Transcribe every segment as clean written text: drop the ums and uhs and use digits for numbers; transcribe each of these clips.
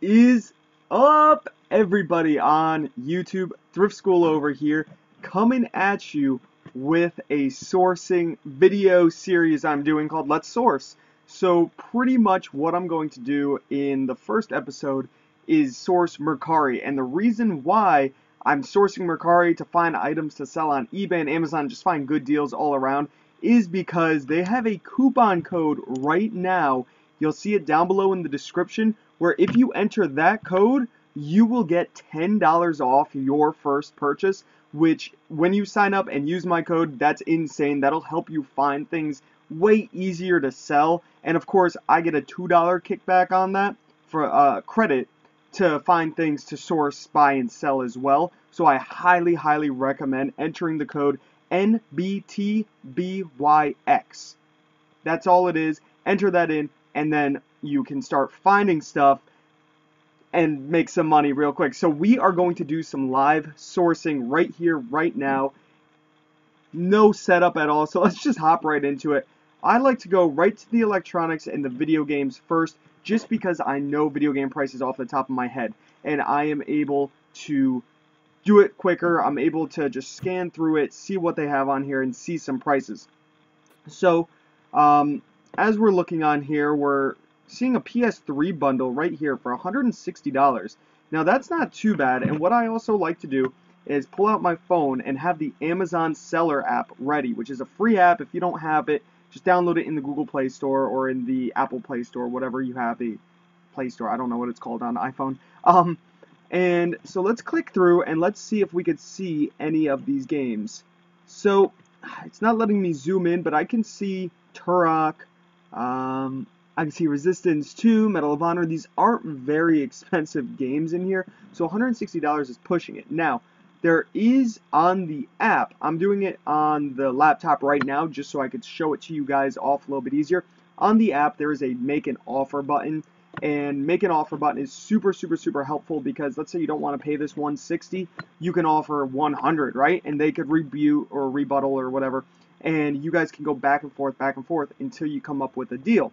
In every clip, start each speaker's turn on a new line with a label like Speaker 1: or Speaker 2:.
Speaker 1: is up, everybody on YouTube? ThriftSchool over here, coming at you with a sourcing video series I'm doing called Let's Source. So pretty much what I'm going to do in the first episode is source Mercari, and the reason why I'm sourcing Mercari to find items to sell on eBay and Amazon, just find good deals all around, is because they have a coupon code right now. You'll see it down below in the description, where if you enter that code, you will get $10 off your first purchase, which when you sign up and use my code, that's insane. That'll help you find things way easier to sell. And of course, I get a $2 kickback on that for credit to find things to source, buy, and sell as well. So I highly recommend entering the code NBTBYX. That's all it is. Enter that in, and then you can start finding stuff and make some money real quick. So we are going to do some live sourcing right here, right now. No setup at all, so let's just hop right into it. I like to go right to the electronics and the video games first, just because I know video game prices off the top of my head, and I am able to do it quicker. I'm able to just scan through it, see what they have on here, and see some prices. So, as we're looking on here, we're seeing a PS3 bundle right here for $160. Now that's not too bad, and what I also like to do is pull out my phone and have the Amazon Seller app ready, which is a free app. If you don't have it, just download it in the Google Play Store or in the Apple Play Store, whatever you have, the Play Store. I don't know what it's called on the iPhone. And so let's click through and let's see if we could see any of these games. So it's not letting me zoom in, but I can see Turok, I can see Resistance 2, Medal of Honor. These aren't very expensive games in here, so $160 is pushing it. Now, there is on the app, I'm doing it on the laptop right now just so I could show it to you guys off a little bit easier. On the app, there is a make an offer button, and make an offer button is super helpful because let's say you don't want to pay this $160, you can offer $100, right? And they could rebut or rebuttal or whatever, and you guys can go back and forth until you come up with a deal,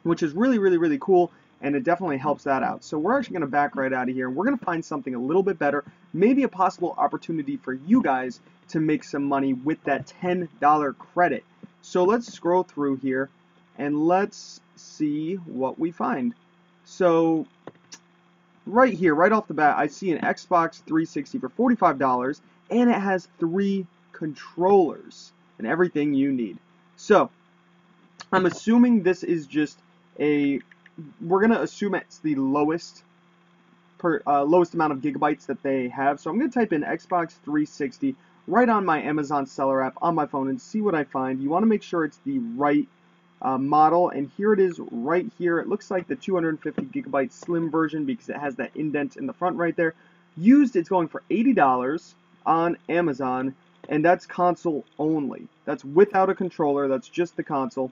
Speaker 1: which is really cool, and it definitely helps that out. So we're actually going to back right out of here, and we're going to find something a little bit better, maybe a possible opportunity for you guys to make some money with that $10 credit. So let's scroll through here, and let's see what we find. So right here, right off the bat, I see an Xbox 360 for $45, and it has 3 controllers and everything you need. So I'm assuming this is just we're going to assume it's the lowest amount of gigabytes that they have. So I'm going to type in Xbox 360 right on my Amazon Seller app on my phone and see what I find. You want to make sure it's the right model, and here it is right here. It looks like the 250 gigabyte slim version because it has that indent in the front right there. Used, it's going for $80 on Amazon, and that's console only. That's without a controller. That's just the console.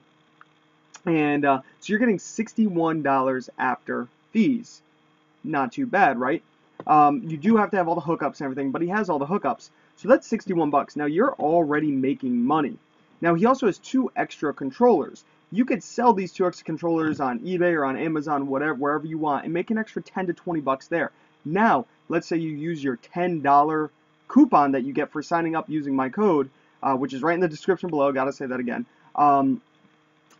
Speaker 1: And so you're getting $61 after fees. Not too bad, right? You do have to have all the hookups and everything, but he has all the hookups. So that's 61 bucks. Now you're already making money. Now he also has 2 extra controllers. You could sell these 2 extra controllers on eBay or on Amazon, whatever, wherever you want, and make an extra 10 to 20 bucks there. Now, let's say you use your $10 coupon that you get for signing up using my code, which is right in the description below. Gotta say that again.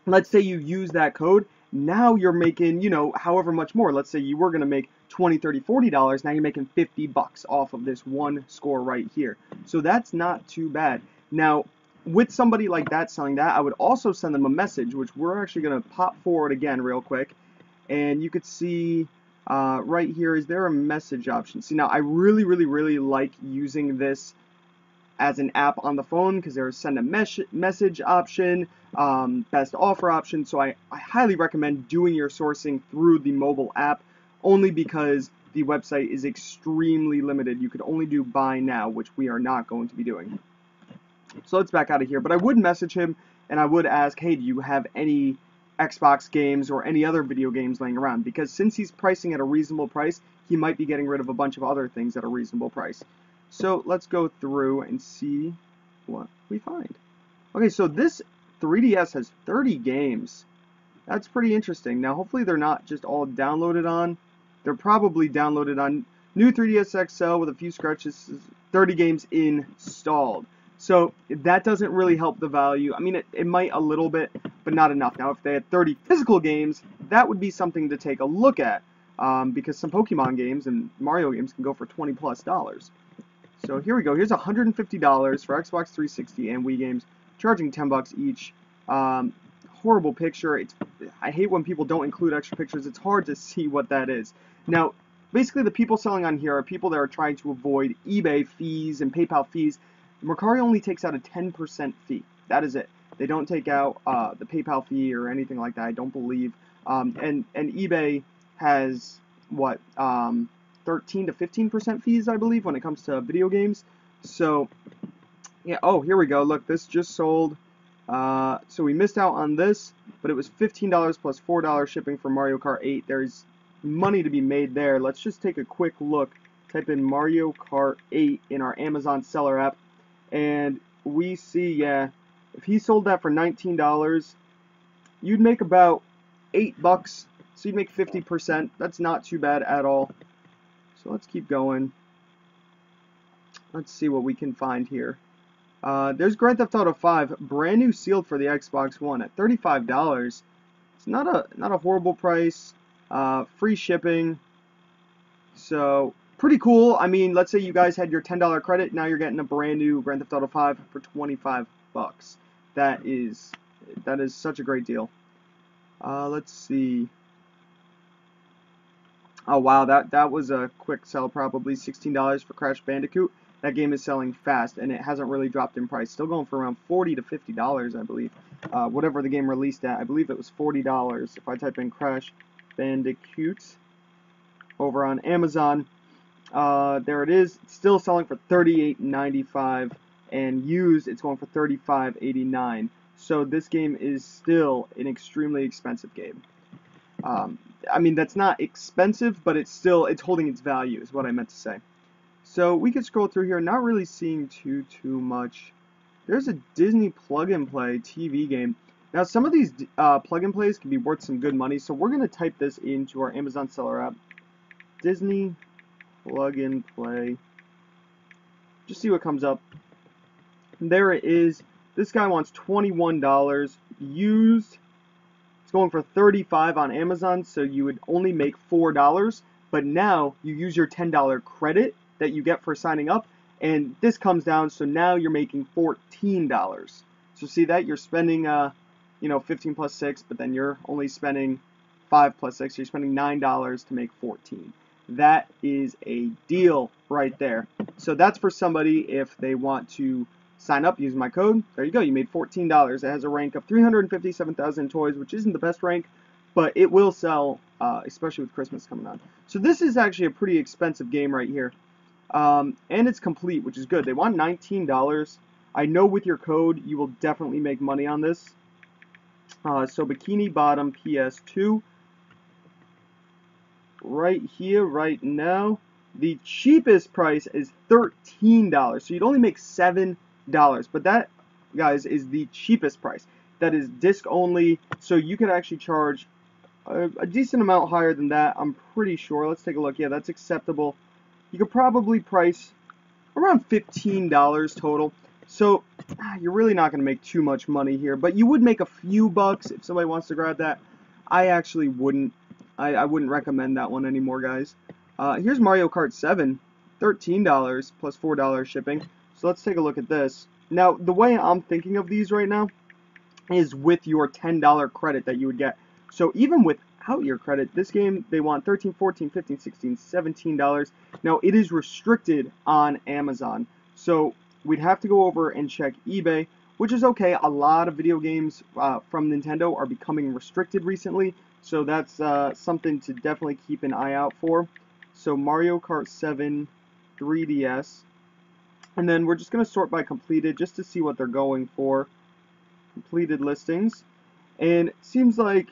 Speaker 1: Let's say you use that code, now you're making, you know, however much more. Let's say you were going to make $20, $30, $40, now you're making 50 bucks off of this one score right here. So that's not too bad. Now, with somebody like that selling that, I would also send them a message, which we're actually going to pop forward again real quick. And you could see right here, is there a message option? See, now I really like using this as an app on the phone because there's send a message option, best offer option. So I highly recommend doing your sourcing through the mobile app, only because the website is extremely limited. You could only do buy now, which we are not going to be doing. So let's back out of here. But I would message him and I would ask, hey, do you have any Xbox games or any other video games laying around? Because since he's pricing at a reasonable price, he might be getting rid of a bunch of other things at a reasonable price. So let's go through and see what we find. Okay, so this 3DS has 30 games. That's pretty interesting. Now, hopefully they're not just all downloaded on They're probably downloaded on new 3DS XL with a few scratches, 30 games installed. So that doesn't really help the value. I mean, it might a little bit, but not enough. Now, if they had 30 physical games, that would be something to take a look at, because some Pokemon games and Mario games can go for $20+. So here we go. Here's $150 for Xbox 360 and Wii games, charging $10 each. Horrible picture. I hate when people don't include extra pictures. It's hard to see what that is. Now, basically the people selling on here are people that are trying to avoid eBay fees and PayPal fees. Mercari only takes out a 10% fee. That is it. They don't take out the PayPal fee or anything like that, I don't believe. And eBay has, what, 13 to 15% fees, I believe, when it comes to video games. So, yeah, oh, here we go. Look, this just sold. So we missed out on this, but it was $15 plus $4 shipping for Mario Kart 8. There's money to be made there. Let's just take a quick look. Type in Mario Kart 8 in our Amazon seller app, and we see, yeah, if he sold that for $19, you'd make about $8, so you'd make 50%. That's not too bad at all. So let's keep going. Let's see what we can find here. There's Grand Theft Auto 5, brand new, sealed for the Xbox One at $35. It's not a horrible price. Free shipping. So pretty cool. I mean, let's say you guys had your $10 credit, now you're getting a brand new Grand Theft Auto 5 for $25. That is such a great deal. Let's see. Oh wow, that was a quick sell, probably $16 for Crash Bandicoot. That game is selling fast, and it hasn't really dropped in price. Still going for around $40 to $50, I believe. Whatever the game released at, I believe it was $40. If I type in Crash Bandicoot over on Amazon, there it is. It's still selling for $38.95, and used, it's going for $35.89. So this game is still an extremely expensive game. I mean, that's not expensive, but it's holding its value, is what I meant to say. So we can scroll through here, not really seeing too much. There's a Disney plug-and-play TV game. Now, some of these plug-and-plays can be worth some good money, so we're going to type this into our Amazon seller app. Disney plug-and-play. Just see what comes up. And there it is. This guy wants $21 used. It's going for $35 on Amazon, so you would only make $4. But now you use your $10 credit that you get for signing up, and this comes down, so now you're making $14. So see that? You're spending, 15 plus 6, but then you're only spending 5 plus 6. You're spending $9 to make 14. That is a deal right there. So that's for somebody if they want to sign up using my code. There you go. You made $14. It has a rank of 357,000 toys, which isn't the best rank, but it will sell, especially with Christmas coming on. So this is actually a pretty expensive game right here. And it's complete, which is good. They want $19. I know with your code, you will definitely make money on this. So Bikini Bottom PS2. Right here, right now, the cheapest price is $13. So you'd only make $7. But that, guys, is the cheapest price. That is disc only, so you could actually charge a decent amount higher than that, I'm pretty sure. Let's take a look. Yeah, that's acceptable. You could probably price around $15 total. So you're really not going to make too much money here, but you would make a few bucks if somebody wants to grab that. I actually wouldn't. I wouldn't recommend that one anymore, guys. Here's Mario Kart 7, $13 plus $4 shipping. So let's take a look at this. Now, the way I'm thinking of these right now is with your $10 credit that you would get. So even without your credit, this game, they want $13, $14, $15, $16, $17. Now, it is restricted on Amazon. So we'd have to go over and check eBay, which is okay. A lot of video games from Nintendo are becoming restricted recently. So that's something to definitely keep an eye out for. So Mario Kart 7 3DS. And then we're just going to sort by completed just to see what they're going for. Completed listings. And it seems like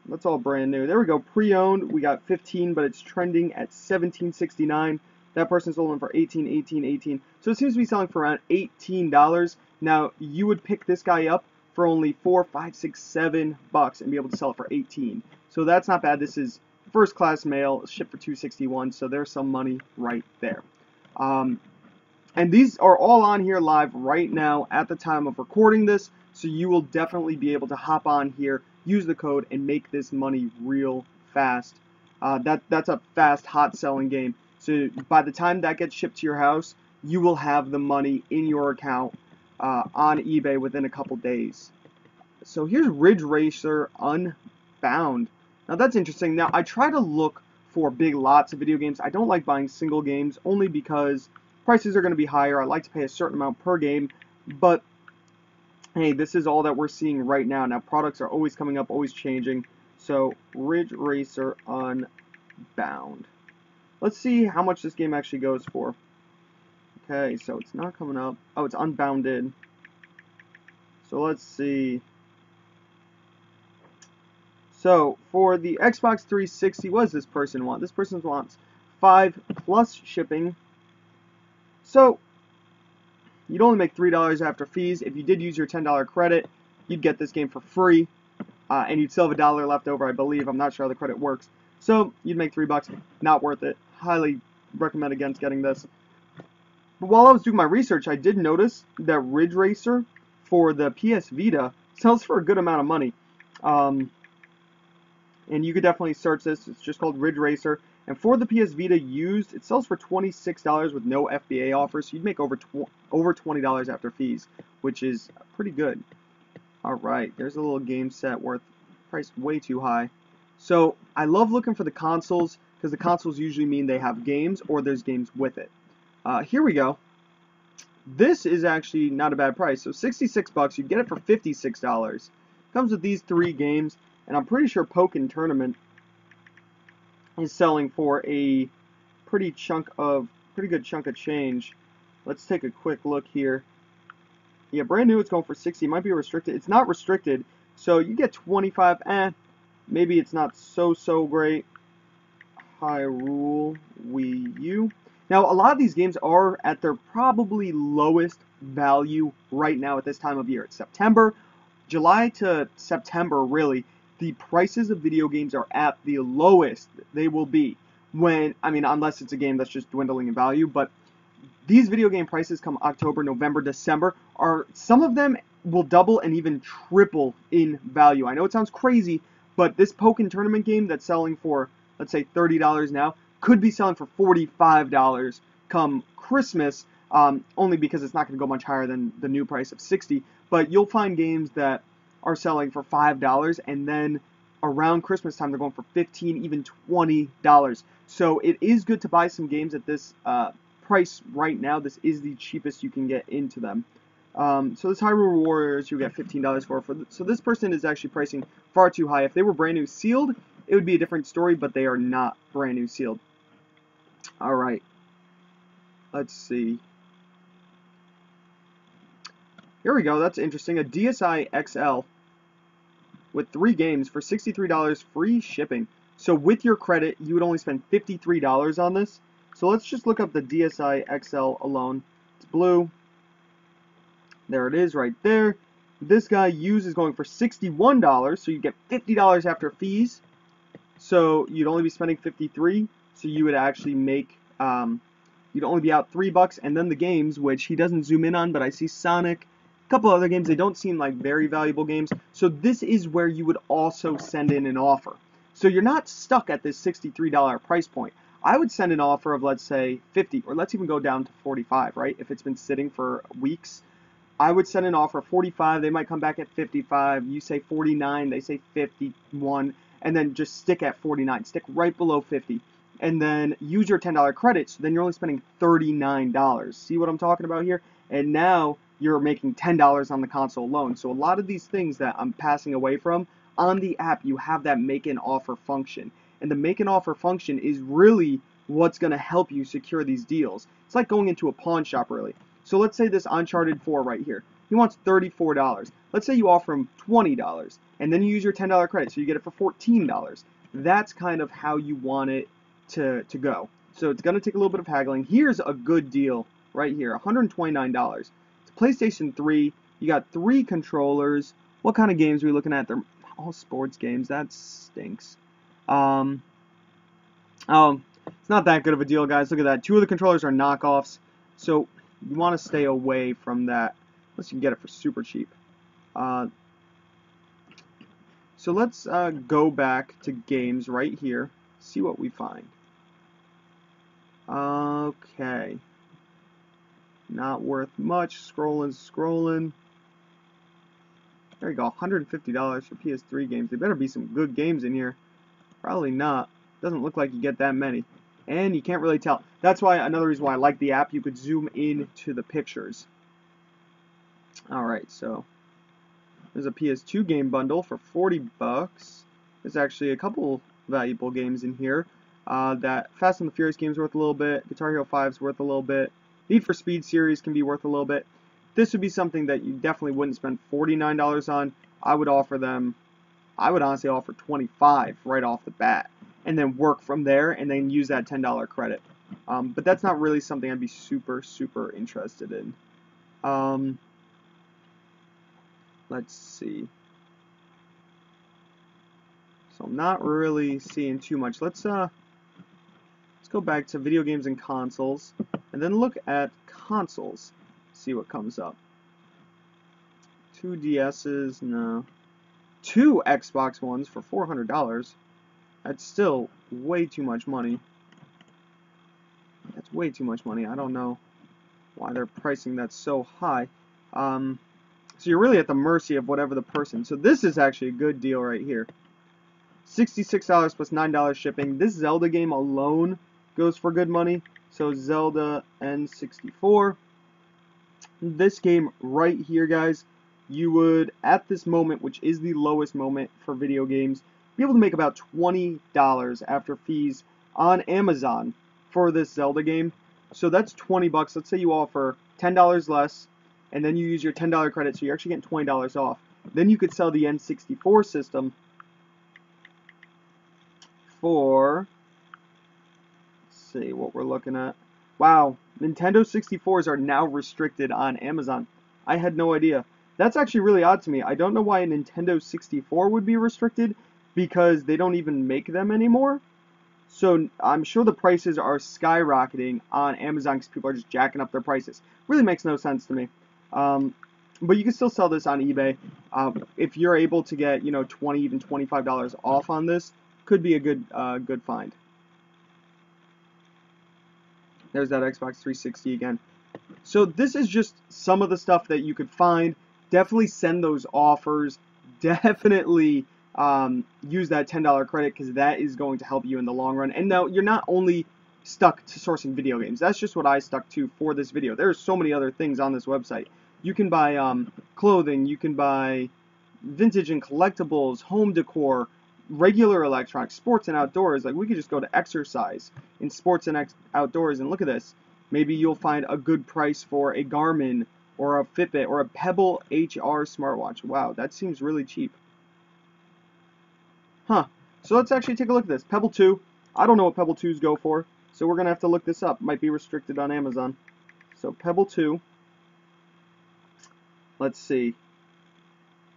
Speaker 1: that's all brand new. There we go. Pre-owned, we got 15, but it's trending at $17.69. That person sold them for $18, $18, $18. So it seems to be selling for around $18. Now, you would pick this guy up for only $4, $5, $6, $7 and be able to sell it for $18. So that's not bad. This is first class mail, shipped for $261, so there's some money right there. And these are all on here live right now at the time of recording this, so you will definitely be able to hop on here, use the code, and make this money real fast. That's a fast, hot selling game. So by the time that gets shipped to your house, you will have the money in your account on eBay within a couple days. So here's Ridge Racer Unbound. Now that's interesting. Now I try to look for big lots of video games. I don't like buying single games only because prices are going to be higher. I like to pay a certain amount per game, but hey, this is all that we're seeing right now. Now products are always coming up, always changing. So Ridge Racer Unbound. Let's see how much this game actually goes for. Okay, so it's not coming up. Oh, it's unbounded. So let's see. So for the Xbox 360, what does this person want? This person wants 5 plus shipping. So you'd only make $3 after fees. If you did use your $10 credit, you'd get this game for free, and you'd still have $1 left over, I believe. I'm not sure how the credit works. So you'd make $3. Not worth it. Highly recommend against getting this. But while I was doing my research, I did notice that Ridge Racer for the PS Vita sells for a good amount of money. And you could definitely search this. It's just called Ridge Racer. And for the PS Vita used, it sells for $26 with no FBA offers. So you'd make over $20 after fees, which is pretty good. All right, there's a little game set worth priced way too high. So I love looking for the consoles because the consoles usually mean they have games or there's games with it. Here we go. This is actually not a bad price. So $66, you get it for $56. Comes with these 3 games, and I'm pretty sure Pokken Tournament is selling for a pretty good chunk of change. Let's take a quick look here. Yeah, brand new, it's going for 60. It might be restricted. It's not restricted, so you get 25. Maybe it's not so great. Hyrule Wii U. Now, a lot of these games are at their probably lowest value right now at this time of year. It's September, July to September, really. The prices of video games are at the lowest they will be when, I mean, unless it's a game that's just dwindling in value, but these video game prices come October, November, December, some of them will double and even triple in value. I know it sounds crazy, but this Pokken Tournament game that's selling for, let's say, $30 now, could be selling for $45 come Christmas, only because it's not going to go much higher than the new price of $60, but you'll find games that are selling for $5, and then around Christmas time they're going for $15, even $20. So it is good to buy some games at this price right now. This is the cheapest you can get into them. So this Hyrule Warriors you get $15 for. So this person is actually pricing far too high. If they were brand new sealed, it would be a different story, but they are not brand new sealed. All right. Let's see. Here we go. That's interesting. A DSi XL with 3 games for $63 free shipping. So with your credit, you would only spend $53 on this. So let's just look up the DSi XL alone. It's blue. There it is right there. This guy used is going for $61, so you get $50 after fees. So you'd only be spending $53. So you would actually make, you'd only be out $3, and then the games, which he doesn't zoom in on, but I see Sonic, a couple other games, they don't seem like very valuable games. So this is where you would also send in an offer. So you're not stuck at this $63 price point. I would send an offer of, let's say, 50, or let's even go down to 45, right? If it's been sitting for weeks, I would send an offer of 45. They might come back at 55. You say 49, they say 51, and then just stick at 49. Stick right below 50. And then use your $10 credit, so then you're only spending $39. See what I'm talking about here? And now you're making $10 on the console alone. So a lot of these things that I'm passing away from, on the app you have that make an offer function. And the make an offer function is really what's going to help you secure these deals. It's like going into a pawn shop, really. So let's say this Uncharted 4 right here. He wants $34. Let's say you offer him $20, and then you use your $10 credit, so you get it for $14. That's kind of how you want it to go. So it's going to take a little bit of haggling. Here's a good deal right here, $129. It's PlayStation 3. You got 3 controllers. What kind of games are we looking at? They're all sports games. That stinks. Oh, it's not that good of a deal, guys. Look at that. 2 of the controllers are knockoffs, so you want to stay away from that, unless you can get it for super cheap. So let's go back to games right here, see what we find. Okay. Not worth much. Scrolling. There you go, $150 for PS3 games. There better be some good games in here. Probably not. Doesn't look like you get that many. And you can't really tell. That's why, another reason why I like the app, you could zoom in to the pictures. Alright, so there's a PS2 game bundle for 40 bucks. There's actually a couple valuable games in here. That Fast and the Furious game's worth a little bit. Guitar Hero 5's worth a little bit. Need for Speed series can be worth a little bit. This would be something that you definitely wouldn't spend $49 on. I would honestly offer $25 right off the bat, and then work from there, and then use that $10 credit. But that's not really something I'd be super interested in. Let's see. So I'm not really seeing too much. Let's go back to video games and consoles, and then look at consoles. See what comes up. 2 DS's, no. 2 Xbox Ones for $400. That's still way too much money. That's way too much money. I don't know why they're pricing that so high. So you're really at the mercy of whatever the person. So this is actually a good deal right here. $66 plus $9 shipping. This Zelda game alone goes for good money. So Zelda N64. This game right here, guys, you would, at this moment, which is the lowest moment for video games, be able to make about $20 after fees on Amazon for this Zelda game. So that's 20 bucks. Let's say you offer $10 less, and then you use your $10 credit, so you're actually getting $20 off. Then you could sell the N64 system for, let's see what we're looking at. Wow, Nintendo 64s are now restricted on Amazon. I had no idea. That's actually really odd to me. I don't know why a Nintendo 64 would be restricted, because they don't even make them anymore. So I'm sure the prices are skyrocketing on Amazon because people are just jacking up their prices. Really makes no sense to me. But you can still sell this on eBay. If you're able to get, you know, $20, even $25 off on this, could be a good find. There's that Xbox 360 again. So this is just some of the stuff that you could find. Definitely send those offers. Definitely use that $10 credit, because that is going to help you in the long run. And now you're not only stuck to sourcing video games. That's just what I stuck to for this video. There's so many other things on this website. You can buy clothing. You can buy vintage and collectibles, home decor, regular electronics, sports and outdoors. Like, we could just go to exercise in sports and outdoors, and look at this. Maybe you'll find a good price for a Garmin or a Fitbit or a Pebble HR smartwatch. Wow, that seems really cheap. Huh. So let's actually take a look at this. Pebble 2. I don't know what Pebble 2s go for, so we're going to have to look this up. Might be restricted on Amazon. So Pebble 2. Let's see.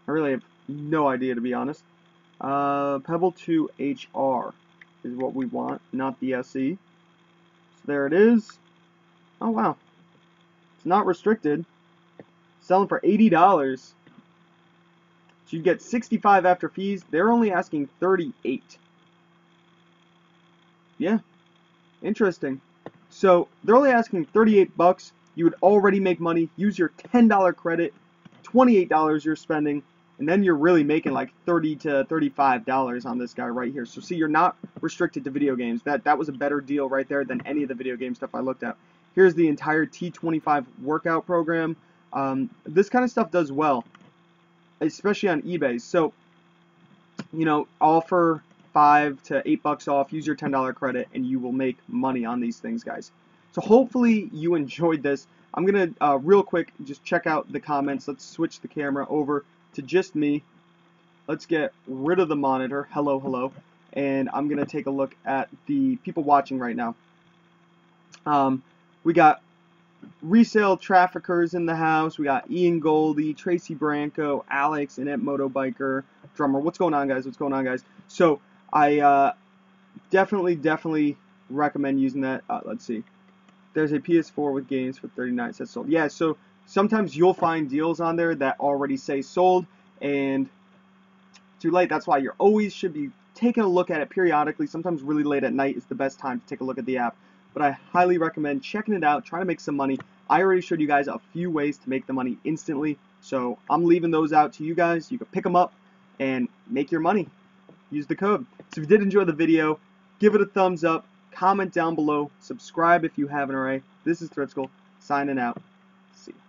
Speaker 1: I really have no idea, to be honest. Pebble 2 HR is what we want, not the SE. So there it is. Oh, wow. It's not restricted. Selling for $80. So you get $65 after fees. They're only asking $38. Yeah. Interesting. So they're only asking 38 bucks. You would already make money. Use your $10 credit. $28 you're spending. And then you're really making like $30 to $35 on this guy right here. So see, you're not restricted to video games. That was a better deal right there than any of the video game stuff I looked at. Here's the entire T25 workout program. This kind of stuff does well, especially on eBay. So, you know, offer $5 to $8 off. Use your $10 credit, and you will make money on these things, guys. So hopefully you enjoyed this. I'm gonna real quick just check out the comments. Let's switch the camera over to just me. Let's get rid of the monitor. Hello. And I'm gonna take a look at the people watching right now. We got Resell Traffickers in the house. We got Ian Goldie, Tracy Branco, Alex, Annette Motobiker, Drummer. What's going on, guys? So I definitely recommend using that. Let's see. There's a PS4 with games for 39 cents sold. Yeah, so sometimes you'll find deals on there that already say sold, and too late. That's why you always should be taking a look at it periodically. Sometimes really late at night is the best time to take a look at the app. But I highly recommend checking it out, trying to make some money. I already showed you guys a few ways to make the money instantly, so I'm leaving those out to you guys. You can pick them up and make your money. Use the code. So if you did enjoy the video, give it a thumbs up, comment down below, subscribe if you haven't already. This is ThriftSchool, signing out. See you.